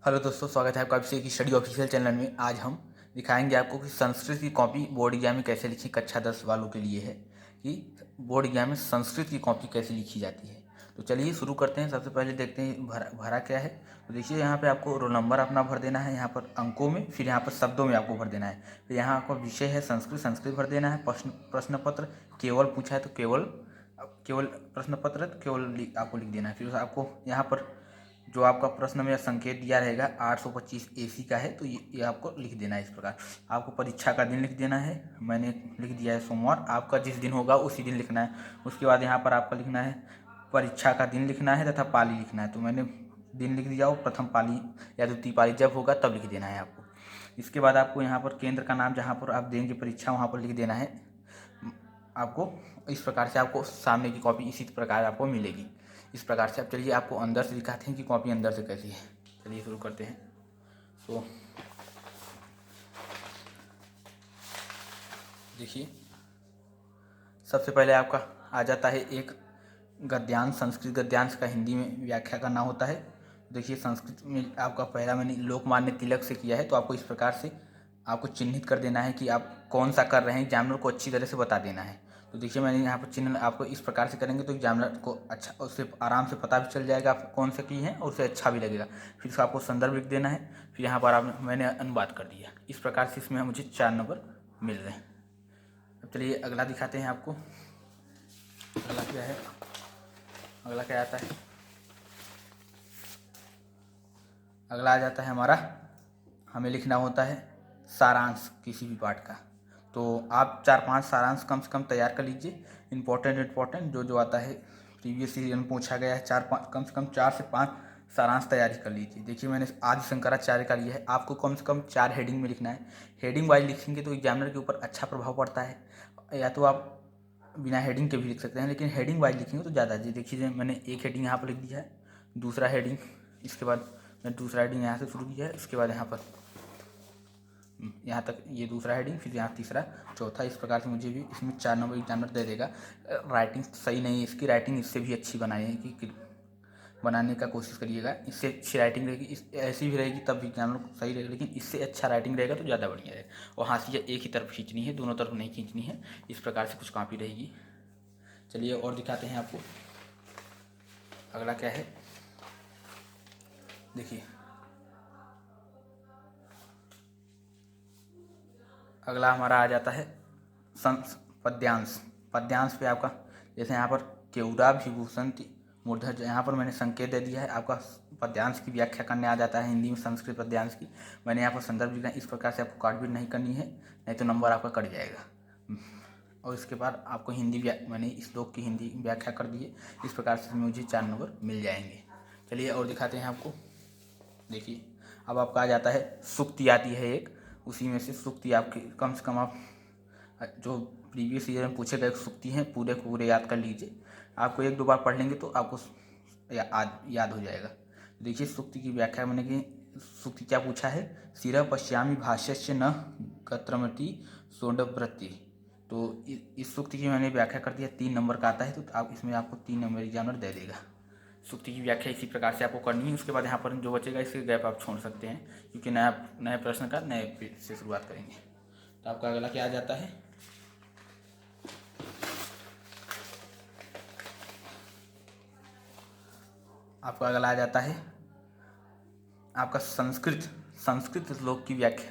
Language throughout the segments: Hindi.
हेलो दोस्तों, स्वागत है आपका आपसे की स्टडी ऑफिशियल चैनल में। आज हम दिखाएंगे आपको कि संस्कृत की कॉपी बोर्ड एग्जाम में कैसे लिखी। कक्षा 10 वालों के लिए है कि बोर्ड एग्जाम में संस्कृत की कॉपी कैसे लिखी जाती है। तो चलिए शुरू करते हैं। सबसे पहले देखते हैं भरा क्या है। तो देखिए, यहाँ पे आपको रोल नंबर अपना भर देना है, यहाँ पर अंकों में, फिर यहाँ पर शब्दों में आपको भर देना है। फिर यहाँ आपका विषय है संस्कृत भर देना है। प्रश्न पत्र केवल पूछा है तो केवल प्रश्न पत्र केवल आपको लिख देना है। फिर आपको यहाँ पर जो आपका प्रश्न में संकेत दिया रहेगा 825 AC का है, तो ये आपको लिख देना है। इस प्रकार आपको परीक्षा का दिन लिख देना है। मैंने लिख दिया है सोमवार। आपका जिस दिन होगा उसी दिन लिखना है। उसके बाद यहाँ पर आपका लिखना है परीक्षा का दिन लिखना है तथा पाली लिखना है। तो मैंने दिन लिख दिया, और प्रथम पाली या द्वितीय पाली जब होगा तब लिख देना है आपको। इसके बाद आपको यहाँ पर केंद्र का नाम जहाँ पर आप देंगे परीक्षा वहाँ पर लिख देना है आपको। इस प्रकार से आपको सामने की कॉपी इसी प्रकार आपको मिलेगी। इस प्रकार से अब चलिए आपको अंदर से दिखाते हैं कि कॉपी अंदर से कैसी है। चलिए शुरू करते हैं। तो देखिए, सबसे पहले आपका आ जाता है एक गद्यांश। संस्कृत गद्यांश का हिंदी में व्याख्या करना होता है। देखिए, संस्कृत में आपका पहला मैंने लोकमान्य तिलक से किया है, तो आपको इस प्रकार से आपको चिन्हित कर देना है कि आप कौन सा कर रहे हैं। एग्जामिनर को अच्छी तरह से बता देना है। तो देखिए, मैंने यहाँ पर चिन्ह आपको इस प्रकार से करेंगे तो एग्जामिनर को अच्छा, उससे आराम से पता भी चल जाएगा आप कौन से की हैं, और उसे अच्छा भी लगेगा। फिर उसका आपको संदर्भ लिख देना है। फिर यहाँ पर मैंने अनुवाद कर दिया। इस प्रकार से इसमें मुझे 4 नंबर मिल रहे हैं। अब चलिए अगला दिखाते हैं आपको। अगला क्या है, अगला क्या आता है। अगला आ जाता है हमारा, हमें लिखना होता है सारांश किसी भी पाठ का। तो आप 4-5 सारांश कम से कम तैयार कर लीजिए। इम्पोर्टेंट जो आता है प्रीवियस ईयर में पूछा गया है, कम से कम 4 से 5 सारांश तैयारी कर लीजिए। देखिए, मैंने आदि शंकराचार्य का लिया है। आपको कम से कम 4 हेडिंग में लिखना है। हेडिंग वाइज लिखेंगे तो एग्जामिनर के ऊपर अच्छा प्रभाव पड़ता है। या तो आप बिना हेडिंग के भी लिख सकते हैं, लेकिन हेडिंग वाइज लिखेंगे तो ज़्यादा। जी देखिए, मैंने एक हेडिंग यहाँ पर लिख दिया है, दूसरा हेडिंग, इसके बाद मैंने दूसरा हेडिंग यहाँ से शुरू किया है, इसके बाद यहाँ पर यहाँ तक ये दूसरा हेडिंग, फिर यहाँ तीसरा, चौथा। इस प्रकार से मुझे भी इसमें 4 नंबर एग्जामिनर दे देगा। राइटिंग सही नहीं है इसकी, राइटिंग इससे भी अच्छी बनाने का कोशिश करिएगा। इससे अच्छी राइटिंग रहेगी, ऐसी भी रहेगी तब भी एग्जामिनर सही रहेगा, लेकिन इससे अच्छा राइटिंग रहेगा तो ज़्यादा बढ़िया रहेगा। और हाशिया एक ही तरफ खींचनी है, दोनों तरफ नहीं खींचनी है। इस प्रकार से कुछ कॉपी रहेगी। चलिए और दिखाते हैं आपको। अगला क्या है, देखिए, अगला हमारा आ जाता है पद्यांश। पद्यांश पे आपका जैसे यहाँ पर केवड़ा विभूषंति मूर्धज, यहाँ पर मैंने संकेत दे दिया है। आपका पद्यांश की व्याख्या करने आ जाता है हिंदी में संस्कृत पद्यांश की। मैंने यहाँ पर संदर्भ लिखा है। इस प्रकार से आपको काटपीट नहीं करनी है, नहीं तो नंबर आपका कट जाएगा। और इसके बाद आपको मैंने इस श्लोक की हिंदी व्याख्या कर दी है। इस प्रकार से मुझे 4 नंबर मिल जाएंगे। चलिए और दिखाते हैं आपको। देखिए, अब आपका आ जाता है सूक्ति आती है एक, उसी में से सूक्ति आपकी कम से कम आप जो प्रीवियस ईयर में पूछे गए सूक्ति हैं पूरे याद कर लीजिए। आपको 1-2 बार पढ़ लेंगे तो आपको याद हो जाएगा। देखिए, सूक्ति की व्याख्या मैंने की। सूक्ति क्या पूछा है, शिरः पश्यामि भाष्यस्य न कत्रमति सोंडव्रति। तो इस सूक्ति की मैंने व्याख्या कर दिया। 3 नंबर का आता है, तो आप इसमें आपको 3 नंबर एग्जामिनर दे देगा। सूक्ति की व्याख्या इसी प्रकार से आपको करनी है। उसके बाद यहाँ पर जो बचेगा इसके गैप आप छोड़ सकते हैं, क्योंकि नए प्रश्न का नए से शुरुआत करेंगे। तो आपका अगला क्या आ जाता है, आपका अगला आ जाता है आपका संस्कृत श्लोक की व्याख्या।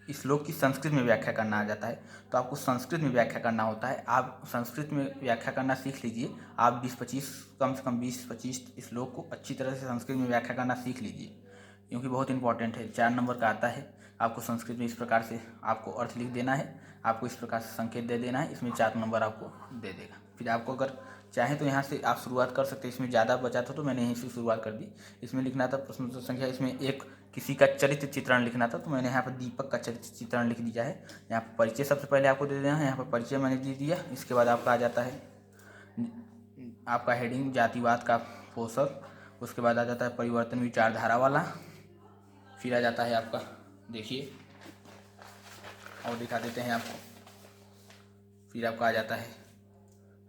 इस श्लोक की संस्कृत में व्याख्या करना आ जाता है, तो आपको संस्कृत में व्याख्या करना होता है। आप संस्कृत में व्याख्या करना सीख लीजिए। आप 20-25 कम से कम 20-25 श्लोक को अच्छी तरह से संस्कृत में व्याख्या करना सीख लीजिए, क्योंकि बहुत इंपॉर्टेंट है। 4 नंबर का आता है। आपको संस्कृत में इस प्रकार से आपको अर्थ लिख देना है, आपको इस प्रकार से संकेत दे देना है। इसमें 4 नंबर आपको दे देगा। फिर आपको अगर चाहें तो यहाँ से आप शुरुआत कर सकते हैं। इसमें ज़्यादा बचा था तो मैंने यहीं से शुरुआत कर दी। इसमें लिखना था प्रश्न संख्या, इसमें एक किसी का चरित्र चित्रण लिखना था, तो मैंने यहाँ पर दीपक का चरित्र चित्रण लिख दिया है। यहाँ पर परिचय सबसे पहले आपको दे देना है। यहाँ पर परिचय मैंने दे दिया। इसके बाद आपका आ जाता है आपका हेडिंग जातिवाद का पोषक। उसके बाद आ जाता है परिवर्तन विचारधारा वाला। फिर आ जाता है आपका, देखिए और दिखा देते हैं आपको। फिर आपका आ जाता है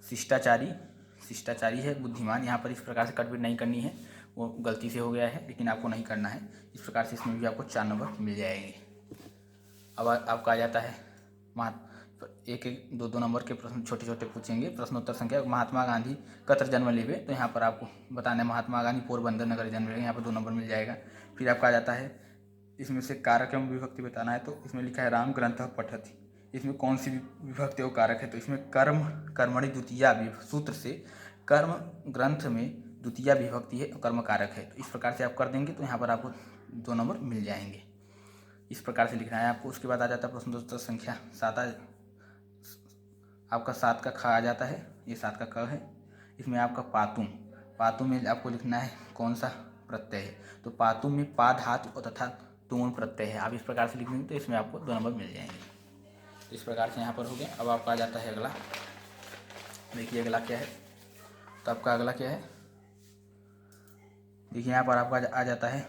शिष्टाचारी है बुद्धिमान। यहाँ पर इस प्रकार से कटपीट नहीं करनी है। वो गलती से हो गया है, लेकिन आपको नहीं करना है। इस प्रकार से इसमें भी आपको 4 नंबर मिल जाएंगे। अब आपका आ जाता है एक एक दो दो नंबर के प्रश्न छोटे छोटे पूछेंगे। प्रश्नोत्तर संख्या महात्मा गांधी कत्र जन्म लेवे, तो यहाँ पर आपको बताना है महात्मा गांधी पोरबंदर नगर जन्म लेवे, यहाँ पर 2 नंबर मिल जाएगा। फिर आपका आ जाता है इसमें से कारक एवं विभक्ति बताना है, तो इसमें लिखा है राम ग्रंथ पठति, इसमें कौन सी विभक्ति और कारक है, तो इसमें कर्म कर्मणि द्वितीया सूत्र से कर्म ग्रंथ में द्वितीया विभक्ति है और कर्म कारक है। तो इस प्रकार से आप कर देंगे तो यहाँ पर आपको 2 नंबर मिल जाएंगे। इस प्रकार से लिखना है आपको। उसके बाद आ जाता है प्रश्नोत्तर संख्या 7, आपका 7 का ख आ जाता है, ये 7 का क है। इसमें आपका पातुम में आपको लिखना है कौन सा प्रत्यय है, तो पातुम में पा धातु तथा तुम प्रत्यय है। आप इस प्रकार से लिख देंगे तो इसमें आपको 2 नंबर मिल जाएंगे। तो इस प्रकार से यहाँ पर हो गया। अब आपका आ जाता है अगला, देखिए अगला क्या है। तो आपका अगला क्या है, देखिए यहाँ पर आपका आ जाता है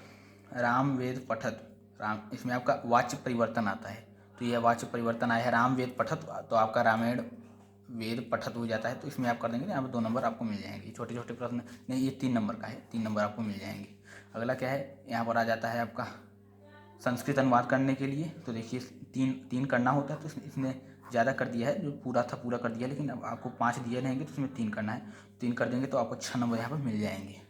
राम वेद पठत। राम, इसमें आपका वाच्य परिवर्तन आता है, तो यह वाच्य परिवर्तन आया है राम वेद पठत, तो आपका रामायण वेद पठत हो जाता है। तो इसमें आप कर देंगे, यहाँ पर 2 नंबर आपको मिल जाएंगे। छोटे छोटे प्रश्न नहीं, ये 3 नंबर का है, 3 नंबर आपको मिल जाएंगे। अगला क्या है, यहाँ पर आ जाता है आपका संस्कृत अनुवाद करने के लिए। तो देखिए 3 करना होता है, तो इसने ज़्यादा कर दिया है, जो पूरा था पूरा कर दिया, लेकिन अब आपको 5 दिए रहेंगे तो इसमें 3 करना है। 3 कर देंगे तो आपको 6 नंबर यहाँ पर मिल जाएंगे।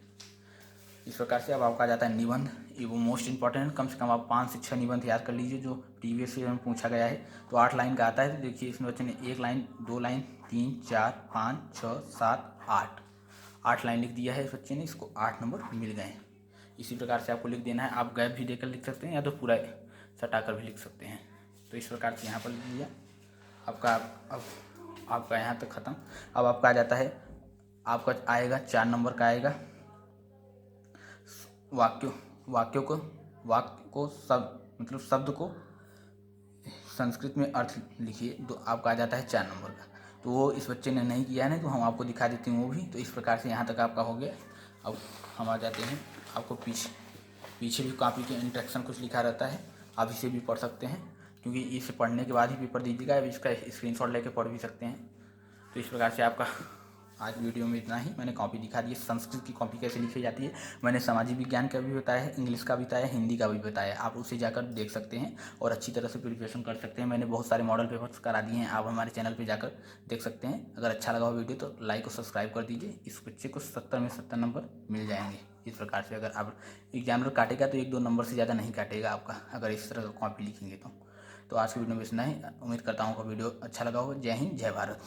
इस प्रकार से अब आपका आ जाता है निबंध, ये वो मोस्ट इंपॉर्टेंट, कम से कम आप 5 से 6 निबंध याद कर लीजिए जो प्रीवियस ईयर में पूछा गया है। तो 8 लाइन का आता है, तो देखिए इसमें बच्चे ने 1 लाइन 2 लाइन 3 4 5 6 7 8 लाइन लिख दिया है इस बच्चे ने, इसको 8 नंबर मिल गए। इसी प्रकार से आपको लिख देना है, आप गैप भी देकर लिख सकते हैं या तो पूरा सटाकर भी लिख सकते हैं। तो इस प्रकार से यहाँ पर लिख दिया आपका। अब आपका यहाँ तक ख़त्म। अब आपका आ जाता है, आपका आएगा 4 नंबर का आएगा वाक्य को शब्द को संस्कृत में अर्थ लिखिए, तो आपका आ जाता है 4 नंबर का। तो वो इस बच्चे ने नहीं किया है, तो हम आपको दिखा देते हैं वो भी। तो इस प्रकार से यहाँ तक आपका हो गया। अब हम आ जाते हैं, आपको पीछे भी कॉपी के इंस्ट्रक्शन कुछ लिखा रहता है, आप इसे भी पढ़ सकते हैं, क्योंकि इसे पढ़ने के बाद ही पेपर दीजिएगा। अब इसका स्क्रीनशॉट लेके पढ़ भी सकते हैं। तो इस प्रकार से आपका आज वीडियो में इतना ही। मैंने कॉपी दिखा दी, संस्कृत की कॉपी कैसे लिखी जाती है। मैंने सामाजिक विज्ञान का भी बताया है, इंग्लिश का भी बताया, हिंदी का भी बताया। आप उसे जाकर देख सकते हैं और अच्छी तरह से प्रिपरेशन कर सकते हैं। मैंने बहुत सारे मॉडल पेपर्स करा दिए हैं, आप हमारे चैनल पे जाकर देख सकते हैं। अगर अच्छा लगा हो वीडियो तो लाइक और सब्सक्राइब कर दीजिए। इस बच्चे को 70 में 70 नंबर मिल जाएंगे। इस प्रकार से अगर आप एग्जामिनर काटेगा तो 1-2 नंबर से ज़्यादा नहीं काटेगा आपका, अगर इस तरह का कॉपी लिखेंगे तो। आज की वीडियो में इतना ही। उम्मीद करता हूँ आपको वीडियो अच्छा लगा होगा। जय हिंद, जय भारत।